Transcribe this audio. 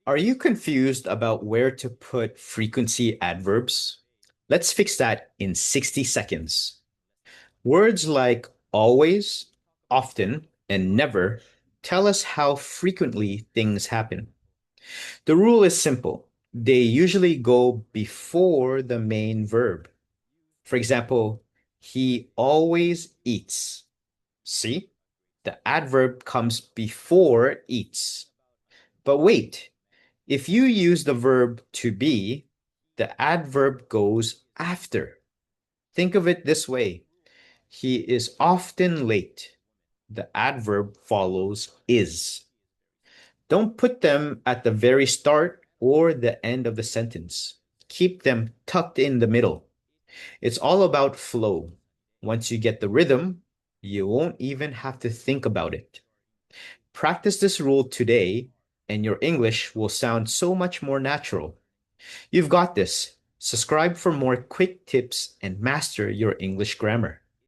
Are you confused about where to put frequency adverbs? Let's fix that in 60 seconds. Words like always, often, and never tell us how frequently things happen. The rule is simple. They usually go before the main verb. For example, he always eats. See? The adverb comes before eats. But wait, if you use the verb to be, the adverb goes after. Think of it this way. He is often late. The adverb follows is. Don't put them at the very start or the end of the sentence. Keep them tucked in the middle. It's all about flow. Once you get the rhythm, you won't even have to think about it. Practice this rule today, and your English will sound so much more natural. You've got this. Subscribe for more quick tips and master your English grammar.